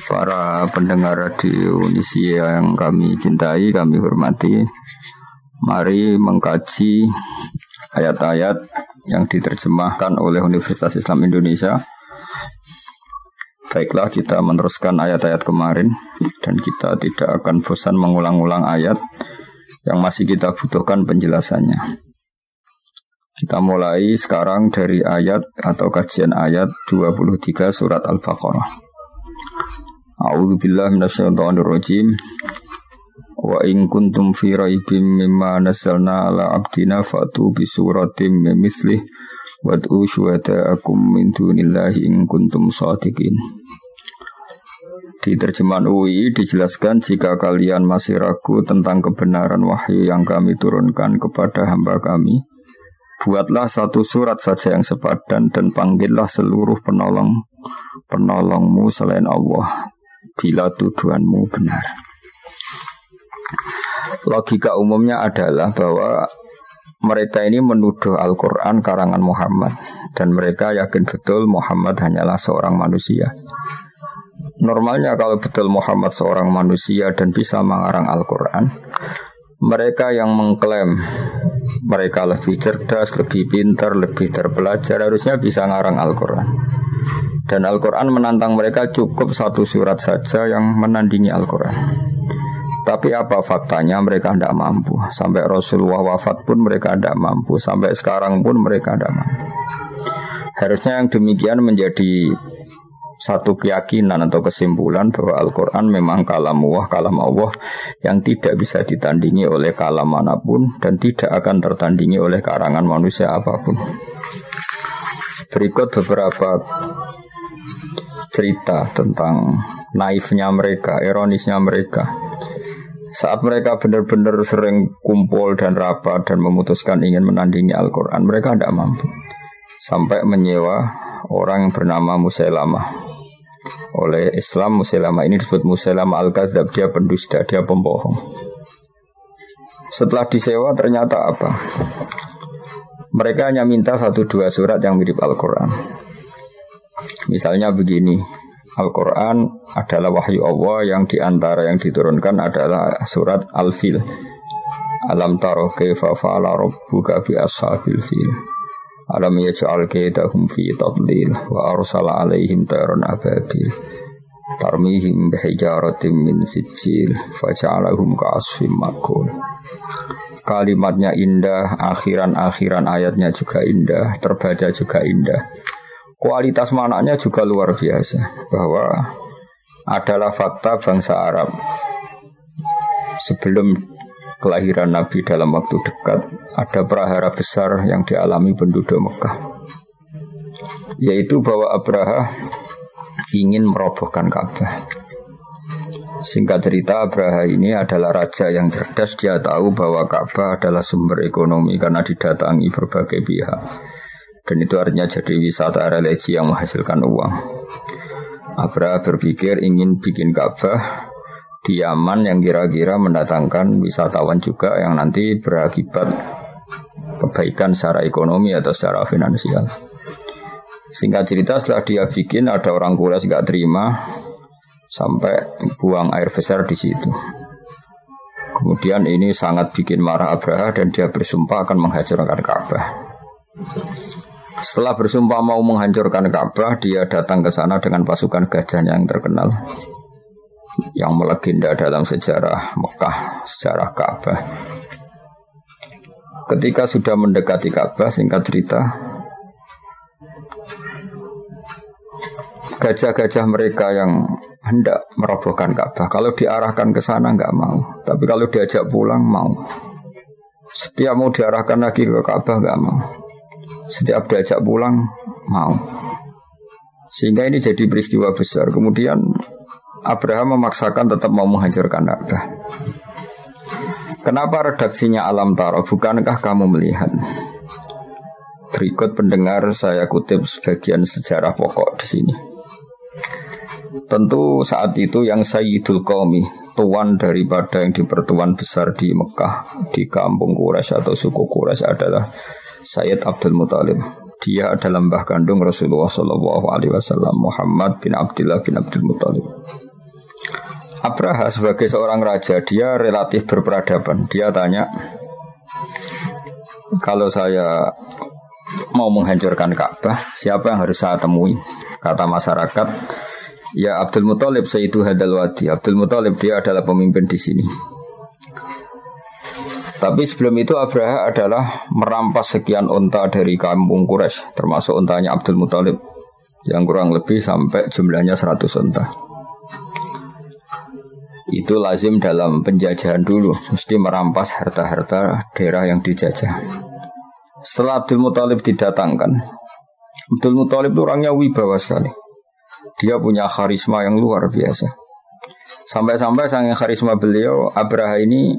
Para pendengar radio Indonesia yang kami cintai, kami hormati, mari mengkaji ayat-ayat yang diterjemahkan oleh Universitas Islam Indonesia. Baiklah, kita meneruskan ayat-ayat kemarin dan kita tidak akan bosan mengulang-ulang ayat yang masih kita butuhkan penjelasannya. Kita mulai sekarang dari ayat atau kajian ayat 23 surat Al-Baqarah. A'udzu billahi minasyaitonir rajim. Wa in kuntum fi raibim mimma nazzalna ala abdina fa'tu bi suratin min mithlih wad'u syuhada'akum min dunillahi in kuntum shadiqin. Di terjemahan UI dijelaskan, jika kalian masih ragu tentang kebenaran wahyu yang kami turunkan kepada hamba kami, buatlah satu surat saja yang sepadan dan panggillah seluruh penolongmu selain Allah bila tuduhanmu benar. Logika umumnya adalah bahwa mereka ini menuduh Al-Quran karangan Muhammad dan mereka yakin betul Muhammad hanyalah seorang manusia. Normalnya kalau betul Muhammad seorang manusia dan bisa mengarang Al-Quran, mereka yang mengklaim mereka lebih cerdas, lebih pintar, lebih terpelajar harusnya bisa ngarang Al-Quran. Dan Al-Quran menantang mereka cukup satu surat saja yang menandingi Al-Quran. Tapi apa faktanya? Mereka tidak mampu. Sampai Rasulullah wafat pun mereka tidak mampu. Sampai sekarang pun mereka tidak mampu. Harusnya yang demikian menjadi satu keyakinan atau kesimpulan bahwa Al-Quran memang kalam Allah yang tidak bisa ditandingi oleh kalam manapun dan tidak akan tertandingi oleh karangan manusia apapun. Berikut beberapa cerita tentang naifnya mereka, ironisnya mereka. Saat mereka benar-benar sering kumpul dan rapat dan memutuskan ingin menandingi Al-Quran, mereka tidak mampu. Sampai menyewa orang yang bernama Musailamah. Oleh Islam, Musailamah ini disebut Musailamah Al-Kadzab, dia pendusta, dia pembohong. Setelah disewa ternyata apa? Mereka hanya minta 1-2 surat yang mirip Al-Quran. Misalnya begini, Al-Quran adalah wahyu Allah yang diantara yang diturunkan adalah surat Al-Fil. Alam taro kaifa fa'ala rabbuka bi ashabil fil. Alam yaj'al kaidahum fi tadlil wa arsala 'alaihim tayran ababil. Tarmihim bihijaratin min sijil faja'alahum ka'asfim ma'kul. Kalimatnya indah, akhiran ayatnya juga indah, terbaca juga indah. Kualitas maknanya juga luar biasa, bahwa adalah fakta bangsa Arab sebelum kelahiran Nabi dalam waktu dekat ada prahara besar yang dialami penduduk Mekah, yaitu bahwa Abraha ingin merobohkan Ka'bah. Singkat cerita, Abraha ini adalah raja yang cerdas. Dia tahu bahwa Ka'bah adalah sumber ekonomi karena didatangi berbagai pihak. Dan itu artinya jadi wisata religi yang menghasilkan uang. Abraha berpikir ingin bikin Ka'bah di Yaman yang kira-kira mendatangkan wisatawan juga yang nanti berakibat kebaikan secara ekonomi atau secara finansial. Singkat cerita, setelah dia bikin, ada orang Quraisy gak terima sampai buang air besar di situ. Kemudian ini sangat bikin marah Abraha dan dia bersumpah akan menghancurkan Ka'bah. Setelah bersumpah mau menghancurkan Ka'bah, dia datang ke sana dengan pasukan gajahnya yang terkenal, yang melegenda dalam sejarah Mekah, sejarah Ka'bah. Ketika sudah mendekati Ka'bah, singkat cerita, gajah-gajah mereka yang hendak merobohkan Ka'bah, kalau diarahkan ke sana enggak mau, tapi kalau diajak pulang mau. Setiap mau diarahkan lagi ke Ka'bah enggak mau. Setiap diajak pulang mau. Sehingga ini jadi peristiwa besar. Kemudian Abraham memaksakan tetap mau menghancurkan Ka'bah. Kenapa redaksinya alam taro? Bukankah kamu melihat? Berikut pendengar saya kutip sebagian sejarah pokok di sini. Tentu saat itu yang Sayyidul Qaumi, tuan daripada yang dipertuan besar di Mekah, di kampung Quraisy atau suku Quraisy adalah Sayyid Abdul Muthalib. Dia adalah mbah kandung Rasulullah SAW, Muhammad bin Abdullah bin Abdul Muthalib. Abraha sebagai seorang raja, dia relatif berperadaban. Dia tanya, kalau saya mau menghancurkan Ka'bah, siapa yang harus saya temui? Kata masyarakat, ya Abdul Muthalib Sayyidu Hadal Wadi. Abdul Muthalib dia adalah pemimpin di sini. Tapi sebelum itu Abraha adalah merampas sekian unta dari kampung Quraisy, termasuk untanya Abdul Muthalib yang kurang lebih sampai jumlahnya 100 unta. Itu lazim dalam penjajahan dulu, mesti merampas harta-harta daerah yang dijajah. Setelah Abdul Muthalib didatangkan, Abdul Muthalib itu orangnya wibawa sekali. Dia punya karisma yang luar biasa. Sampai-sampai saking karisma beliau, Abraha ini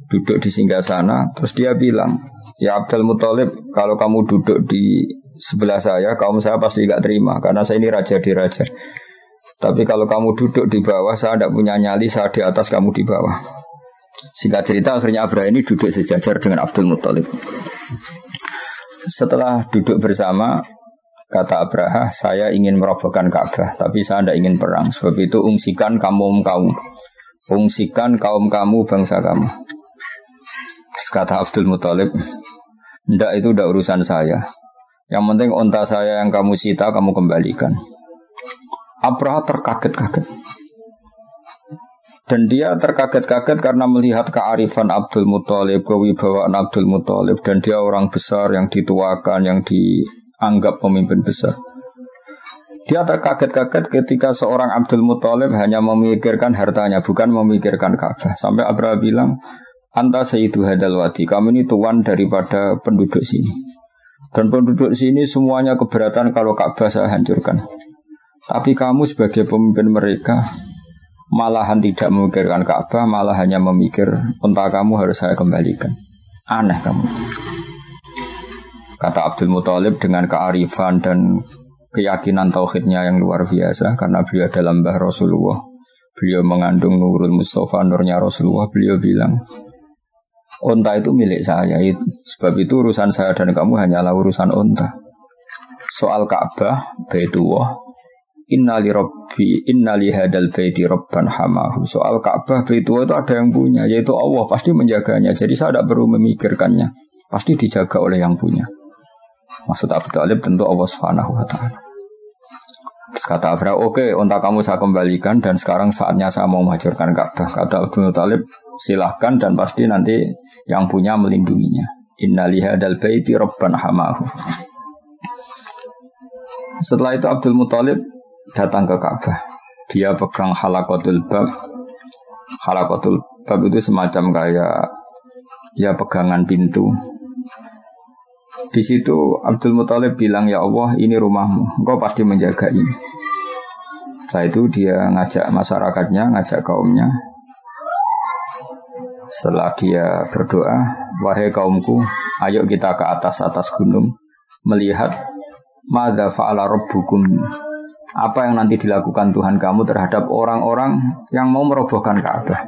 duduk di singgasana, terus dia bilang, ya Abdul Muthalib, kalau kamu duduk di sebelah saya, kaum saya pasti gak terima, karena saya ini raja di raja. Tapi kalau kamu duduk di bawah, saya tidak punya nyali, saya di atas, kamu di bawah. Singkat cerita, akhirnya Abraha ini duduk sejajar dengan Abdul Muthalib. Setelah duduk bersama, kata Abraha, saya ingin merobohkan Ka'bah, tapi saya tidak ingin perang. Sebab itu ungsikan kaum kamu, bangsa kamu. Kata Abdul Muthalib, ndak itu udah urusan saya. Yang penting unta saya yang kamu sita, kamu kembalikan. Abraha terkaget-kaget. Dan dia terkaget-kaget karena melihat kearifan Abdul Muthalib, kewibawaan Abdul Muthalib. Dan dia orang besar yang dituakan, yang dianggap pemimpin besar. Dia terkaget-kaget ketika seorang Abdul Muthalib hanya memikirkan hartanya, bukan memikirkan Ka'bah. Sampai Abraha bilang, Anta Sayyidu Hadal Wadi, kamu ini tuan daripada penduduk sini. Dan penduduk sini semuanya keberatan kalau Ka'bah saya hancurkan. Tapi kamu sebagai pemimpin mereka malahan tidak memikirkan Ka'bah, malah hanya memikir unta kamu harus saya kembalikan. Aneh kamu. Kata Abdul Muthalib dengan kearifan dan keyakinan tauhidnya yang luar biasa, karena beliau adalah mbah Rasulullah. Beliau mengandung Nurul Mustafa, nurnya Rasulullah. Beliau bilang, unta itu milik saya, sebab itu urusan saya dan kamu hanyalah urusan unta. Soal Ka'bah, Baitullah, inna li hadal baiti rabban hamahu. Soal Ka'bah, Baitullah itu ada yang punya, yaitu Allah, pasti menjaganya. Jadi saya tidak perlu memikirkannya, pasti dijaga oleh yang punya. Maksud Abu Thalib tentu Allah Subhanahu wa ta'ala. Terus kata Abraha, oke, unta kamu saya kembalikan dan sekarang saatnya saya mau menghancurkan Ka'bah. Kata Abdul Muthalib, silahkan dan pasti nanti yang punya melindunginya. Inna li hadal baiti rabban hamahu. Setelah itu Abdul Muthalib datang ke Ka'bah. Dia pegang halaqatul bab. Halaqatul bab itu semacam kayak ya pegangan pintu. Di situ Abdul Muthalib bilang, ya Allah, ini rumahmu, engkau pasti menjaga ini. Setelah itu dia ngajak masyarakatnya, ngajak kaumnya. Setelah dia berdoa, wahai kaumku, ayo kita ke atas gunung, melihat madza fa'ala rabbukum, apa yang nanti dilakukan Tuhan kamu terhadap orang-orang yang mau merobohkan Ka'bah.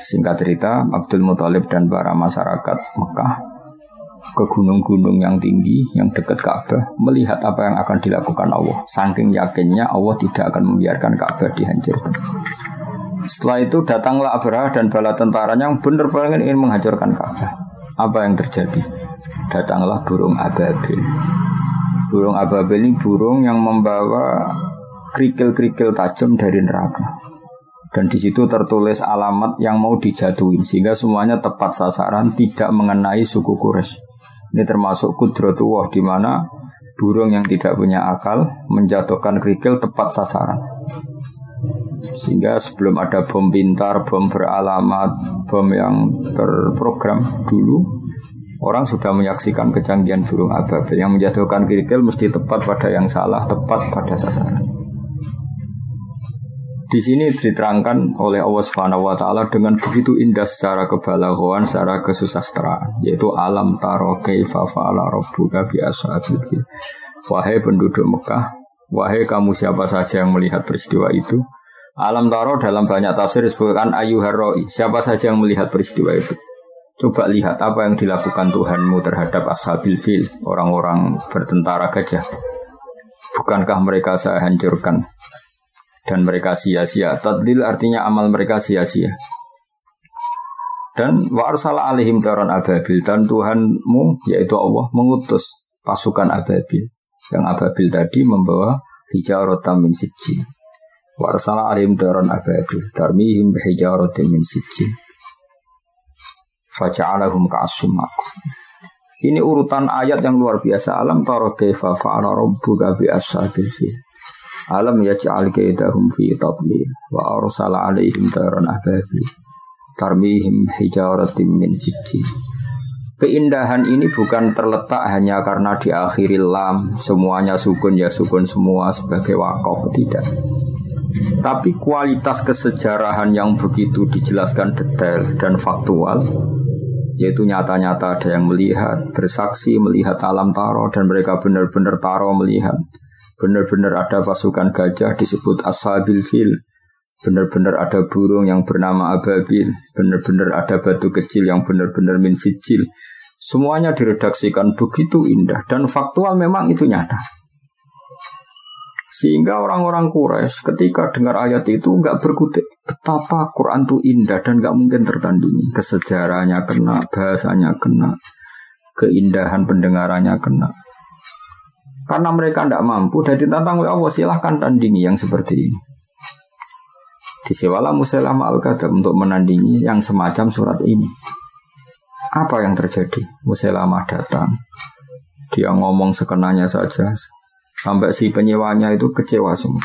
Singkat cerita, Abdul Muthalib dan para masyarakat Mekah ke gunung-gunung yang tinggi, yang dekat Ka'bah, melihat apa yang akan dilakukan Allah. Saking yakinnya Allah tidak akan membiarkan Ka'bah dihancurkan. Setelah itu datanglah Abraha dan bala tentaranya yang benar-benar ingin menghancurkan Ka'bah. Apa yang terjadi? Datanglah burung ababil. Burung ababil ini burung yang membawa kerikil-kerikil tajam dari neraka. Dan di situ tertulis alamat yang mau dijatuhin, sehingga semuanya tepat sasaran, tidak mengenai suku Quraisy. Ini termasuk kudratullah, di mana burung yang tidak punya akal menjatuhkan kerikil tepat sasaran. Sehingga sebelum ada bom pintar, bom beralamat, bom yang terprogram dulu, orang sudah menyaksikan kecanggihan burung ababil yang menjatuhkan kerikil mesti tepat pada yang salah, tepat pada sasaran. Di sini diterangkan oleh Allah Subhanahu wa taala dengan begitu indah secara kebalaghaan, secara kesusastraan, yaitu alam taro kaifa fa'ala rabbuka bi ashabil fil. Wahai penduduk Mekah, wahai kamu siapa saja yang melihat peristiwa itu. Alam taro dalam banyak tafsir disebutkan ayyuhar ra'i, siapa saja yang melihat peristiwa itu. Coba lihat apa yang dilakukan Tuhanmu terhadap ashabil fil, orang-orang bertentara gajah. Bukankah mereka saya hancurkan dan mereka sia-sia. Tadlil artinya amal mereka sia-sia. Dan wa arsala alaihim taran ababil, dan Tuhanmu yaitu Allah mengutus pasukan ababil. Yang ababil tadi membawa hijaratan min sijjin. Wa arsala alaihim taran ababil tarmihim bihijaratin min sijjin. Faja'alahum ka'asfin ma'kul. Ini urutan ayat yang luar biasa. Alam tara kaifa fa'ala rabbuka bi ashabil fil. Alam yaj'al kaidahum fi tadlil wa arsala alaihim taran ababil tarmihim hijaratin min sijjin. Keindahan ini bukan terletak hanya karena diakhiri lam, semuanya sukun ya sukun semua sebagai waqaf, tidak. Tapi kualitas kesejarahan yang begitu dijelaskan detail dan faktual, yaitu nyata-nyata ada yang melihat, bersaksi melihat alam taro, dan mereka benar-benar taro melihat. Benar-benar ada pasukan gajah disebut ashabil fil. Benar-benar ada burung yang bernama ababil. Benar-benar ada batu kecil yang benar-benar min sijil. Semuanya diredaksikan begitu indah dan faktual, memang itu nyata. Sehingga orang-orang Quraisy ketika dengar ayat itu enggak berkutik. Betapa Quran itu indah dan enggak mungkin tertandingi. Kesejarahnya kena, bahasanya kena, keindahan pendengarannya kena. Karena mereka tidak mampu, dan ditantang oleh Allah, silahkan tandingi yang seperti ini. Disewalah Musailamah al-Kadzdzab untuk menandingi yang semacam surat ini. Apa yang terjadi? Musailamah datang, dia ngomong sekenanya saja, sampai si penyewanya itu kecewa semua.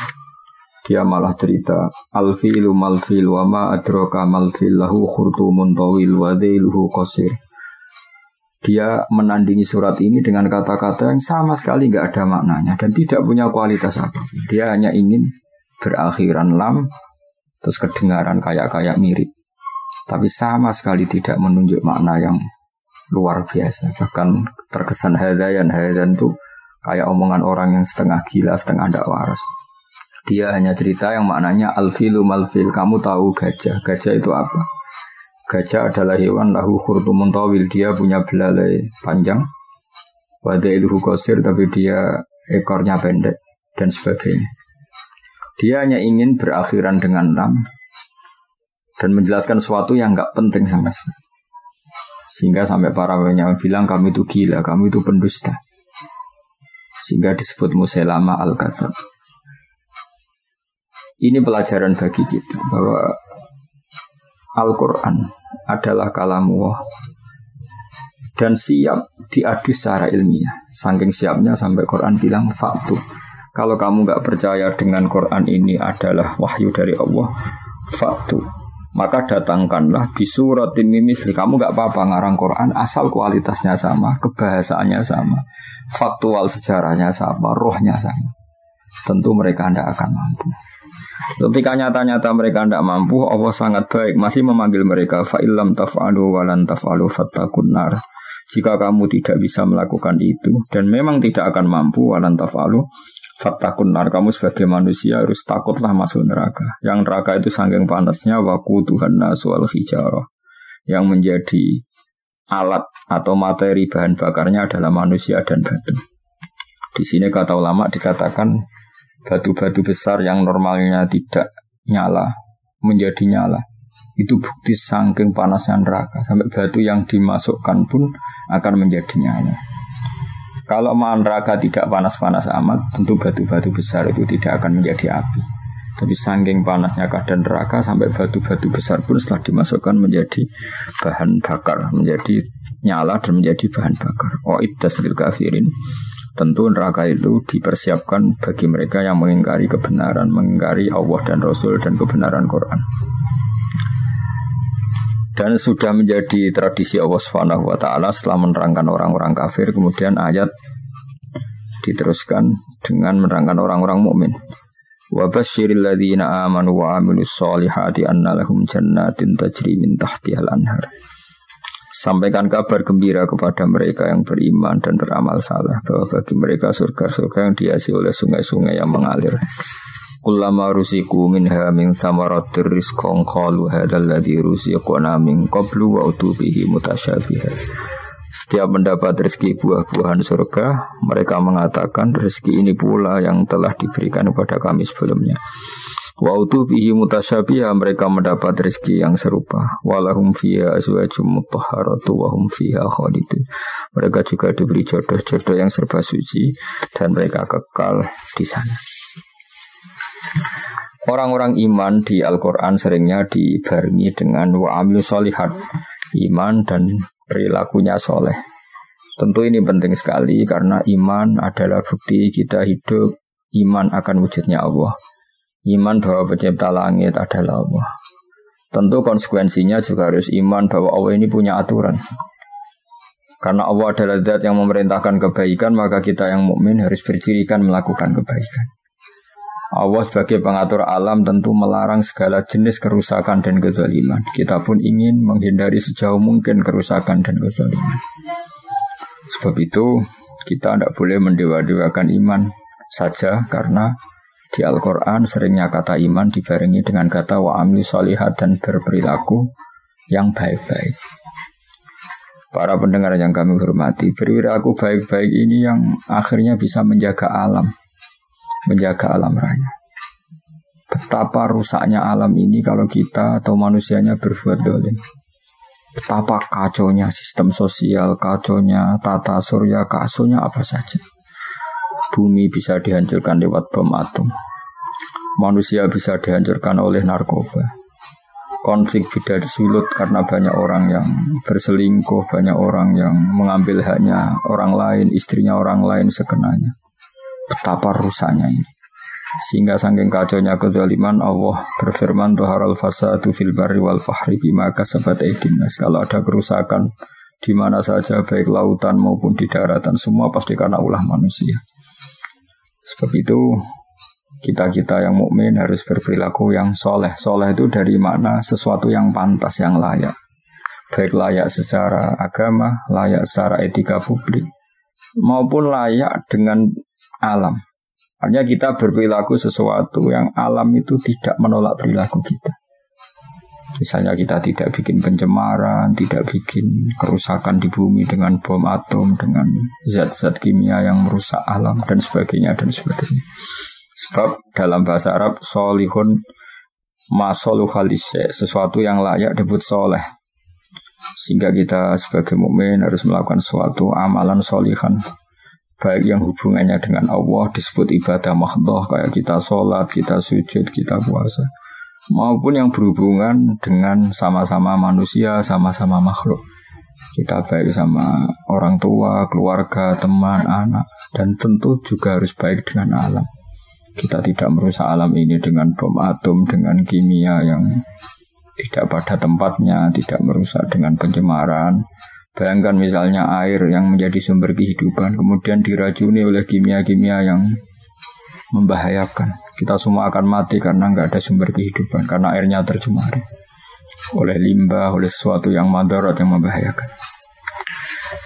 Dia malah cerita, al-filu mal-fil wa ma adraka mal-fil lahu khurtumun tawil wa dhailuhu qasir. Dia menandingi surat ini dengan kata-kata yang sama sekali nggak ada maknanya dan tidak punya kualitas apa. Dia hanya ingin berakhiran lam, terus kedengaran kayak mirip. Tapi sama sekali tidak menunjuk makna yang luar biasa. Bahkan terkesan hadayan itu kayak omongan orang yang setengah gila, setengah tidak waras. Dia hanya cerita yang maknanya al-filu mal-fil. Kamu tahu gajah. Gajah itu apa? Gajah adalah hewan lahu khurtumun tawil. Dia punya belalai panjang. Wadailuhu qasir, tapi dia ekornya pendek dan sebagainya. Dia hanya ingin berakhiran dengan lam dan menjelaskan sesuatu yang enggak penting sama sekali. Sehingga sampai para ulama bilang kamu itu gila, kamu itu pendusta. Sehingga disebut Musailamah al-Kadzdzab. Ini pelajaran bagi kita bahwa Al-Quran adalah kalamullah dan siap diadu secara ilmiah. Saking siapnya sampai Quran bilang faktu. Kalau kamu enggak percaya dengan Quran ini adalah wahyu dari Allah, faktu, maka datangkanlah bisuratin mimisli. Kamu enggak apa-apa ngarang Quran asal kualitasnya sama, kebahasaannya sama, faktual sejarahnya sama, rohnya sama. Tentu mereka tidak akan mampu. Ketika nyata-nyata mereka tidak mampu, Allah sangat baik masih memanggil mereka fa illam taf'alu wa lan taf'alu fattaqun nar. Jika kamu tidak bisa melakukan itu dan memang tidak akan mampu wa lan taf'alu fattaqun nar, kamu sebagai manusia harus takutlah masuk neraka. Yang neraka itu saking panasnya waquduhan nas wal hijarah. Yang menjadi alat atau materi bahan bakarnya adalah manusia dan batu. Di sini kata ulama dikatakan batu-batu besar yang normalnya tidak nyala menjadi nyala. Itu bukti saking panasnya neraka. Sampai batu yang dimasukkan pun akan menjadi nyala. Kalau neraka tidak panas-panas amat, tentu batu-batu besar itu tidak akan menjadi api. Tapi saking panasnya keadaan neraka sampai batu-batu besar pun setelah dimasukkan menjadi bahan bakar, menjadi nyala dan menjadi bahan bakar. Iddas lil kafirin. Tentu neraka itu dipersiapkan bagi mereka yang mengingkari kebenaran, mengingkari Allah dan Rasul dan kebenaran Quran. Dan sudah menjadi tradisi Allah Subhanahu wa taala setelah menerangkan orang-orang kafir, kemudian ayat diteruskan dengan menerangkan orang-orang mukmin. Wa basyiril ladzina amanu wa 'amilus solihati anna lahum jannatin tajri min tahtihal anhar. Sampaikan kabar gembira kepada mereka yang beriman dan beramal saleh bahwa bagi mereka surga-surga yang dihiasi oleh sungai-sungai yang mengalir. Kullama rusiku minha min samaratir rizqan qalu hadzal ladzi rusiqna min qablu wa utubihi mutasyabiha. Setiap mendapat rezeki buah-buahan surga, mereka mengatakan rezeki ini pula yang telah diberikan kepada kami sebelumnya. Wa utu bihi mutasyabiha, mereka mendapat rezeki yang serupa. Walahum fiha azwajum mutahharatu wa hum fiha khalidun. Mereka juga diberi jodoh-jodoh yang serba suci dan mereka kekal di sana. Orang-orang iman di Al-Quran seringnya dibarengi dengan wa amilu sholihat, iman dan perilakunya soleh. Tentu ini penting sekali karena iman adalah bukti kita hidup, iman akan wujudnya Allah. Iman bahwa pencipta langit adalah Allah. Tentu konsekuensinya juga harus iman bahwa Allah ini punya aturan. Karena Allah adalah zat yang memerintahkan kebaikan, maka kita yang mukmin harus bercirikan melakukan kebaikan. Allah sebagai pengatur alam tentu melarang segala jenis kerusakan dan kezaliman. Kita pun ingin menghindari sejauh mungkin kerusakan dan kezaliman. Sebab itu kita tidak boleh mendewa-dewakan iman saja, karena di Al-Quran seringnya kata iman dibarengi dengan kata wa amilu sholihat dan berperilaku yang baik-baik. Para pendengar yang kami hormati, perilaku baik-baik ini yang akhirnya bisa menjaga alam raya. Betapa rusaknya alam ini kalau kita atau manusianya berbuat dolim. Betapa kacaunya sistem sosial, kacaunya tata surya, kacaunya apa saja. Bumi bisa dihancurkan lewat bom atom. Manusia bisa dihancurkan oleh narkoba. Konflik beda sulut karena banyak orang yang berselingkuh, banyak orang yang mengambil haknya orang lain, istrinya orang lain sekenanya. Betapa rusaknya ini. Sehingga saking kacaunya kezaliman, Allah berfirman tuharal fasadu fil barri wal bahri bima kasabat aydin nas. Kalau ada kerusakan di mana saja, baik lautan maupun di daratan, semua pasti karena ulah manusia. Sebab itu kita yang mukmin harus berperilaku yang soleh. Soleh itu dari makna sesuatu yang pantas, yang layak. Baik layak secara agama, layak secara etika publik, maupun layak dengan alam. Artinya kita berperilaku sesuatu yang alam itu tidak menolak perilaku kita. Misalnya kita tidak bikin pencemaran, tidak bikin kerusakan di bumi dengan bom atom, dengan zat-zat kimia yang merusak alam dan sebagainya dan sebagainya. Sebab dalam bahasa Arab solihun masoluhalise, sesuatu yang layak disebut soleh. Sehingga kita sebagai mukmin harus melakukan suatu amalan solihan, baik yang hubungannya dengan Allah disebut ibadah mahdhah, kayak kita sholat, kita sujud, kita puasa, maupun yang berhubungan dengan sama-sama manusia, sama-sama makhluk. Kita baik sama orang tua, keluarga, teman, anak, dan tentu juga harus baik dengan alam. Kita tidak merusak alam ini dengan bom atom, dengan kimia yang tidak pada tempatnya, tidak merusak dengan pencemaran. Bayangkan misalnya air yang menjadi sumber kehidupan, kemudian diracuni oleh kimia-kimia yang membahayakan. Kita semua akan mati karena nggak ada sumber kehidupan, karena airnya tercemari oleh limbah, oleh sesuatu yang madarat, yang membahayakan.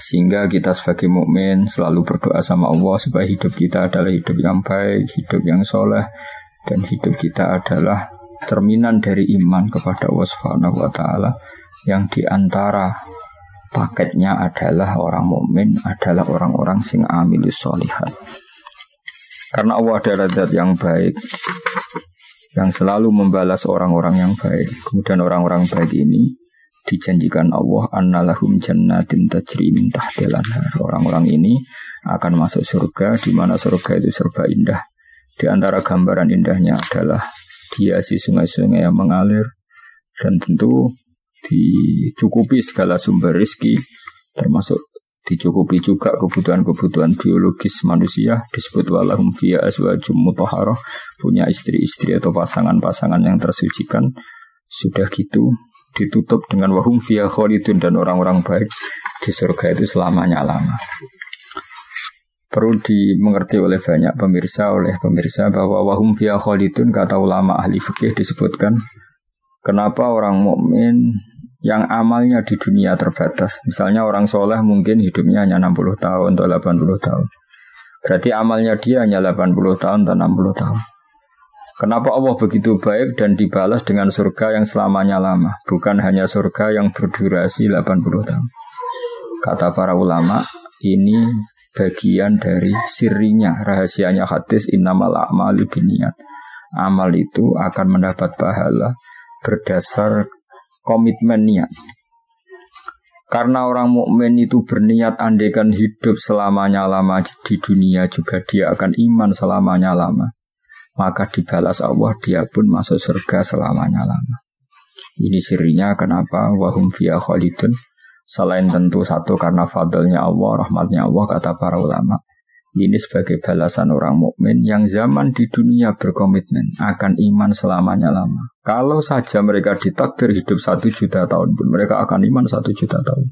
Sehingga kita sebagai mukmin selalu berdoa sama Allah supaya hidup kita adalah hidup yang baik, hidup yang soleh, dan hidup kita adalah cerminan dari iman kepada Allah Subhanahu wa Ta'ala, yang diantara paketnya adalah orang mukmin adalah orang-orang sing amilus sholihat. Karena Allah adalah zat yang baik, yang selalu membalas orang-orang yang baik. Kemudian orang-orang baik ini dijanjikan Allah annalahum jannatin tajri min tahtil anhar. Orang-orang ini akan masuk surga, di mana surga itu serba indah. Di antara gambaran indahnya adalah dihiasi sungai-sungai yang mengalir, dan tentu dicukupi segala sumber rezeki, termasuk dicukupi juga kebutuhan-kebutuhan biologis manusia. Disebut walahum fiha azwajum mutahharah, punya istri-istri atau pasangan-pasangan yang tersucikan. Sudah gitu ditutup dengan wahum fiha khalidun, dan orang-orang baik di surga itu selamanya-lama. Perlu dimengerti oleh banyak pemirsa bahwa wahum fiha khalidun, kata ulama ahli fikih disebutkan kenapa orang mukmin yang amalnya di dunia terbatas. Misalnya orang soleh mungkin hidupnya hanya 60 tahun atau 80 tahun. Berarti amalnya dia hanya 80 tahun atau 60 tahun. Kenapa Allah begitu baik dan dibalas dengan surga yang selamanya lama, bukan hanya surga yang berdurasi 80 tahun? Kata para ulama, ini bagian dari sirinya, rahasianya hadis innamal a'malu binniyat. amal itu akan mendapat pahala berdasar komitmen niat. Karena orang mukmin itu berniat andaikan hidup selamanya-lama di dunia juga dia akan iman selamanya-lama. Maka dibalas Allah, dia pun masuk surga selamanya-lama. Ini sirinya kenapa wahum fiha khalidun. Selain tentu satu karena fadlnya Allah, rahmatnya Allah, kata para ulama. Ini sebagai balasan orang mukmin yang zaman di dunia berkomitmen akan iman selamanya-lama. Kalau saja mereka ditakdir hidup 1 juta tahun pun, mereka akan iman 1 juta tahun.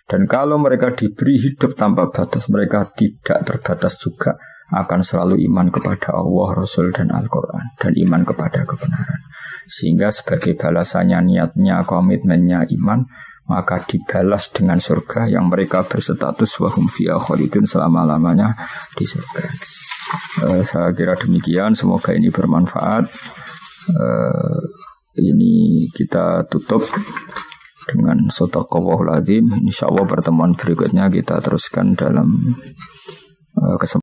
Dan kalau mereka diberi hidup tanpa batas, mereka tidak terbatas juga akan selalu iman kepada Allah, Rasul, dan Al-Quran. Dan iman kepada kebenaran. Sehingga sebagai balasannya, niatnya, komitmennya iman, maka dibalas dengan surga yang mereka berstatus wahum fiha khalidun selama-lamanya di surga. Saya kira demikian, semoga ini bermanfaat. Ini kita tutup dengan shadaqallahul azim. Insyaallah pertemuan berikutnya kita teruskan dalam kesempatan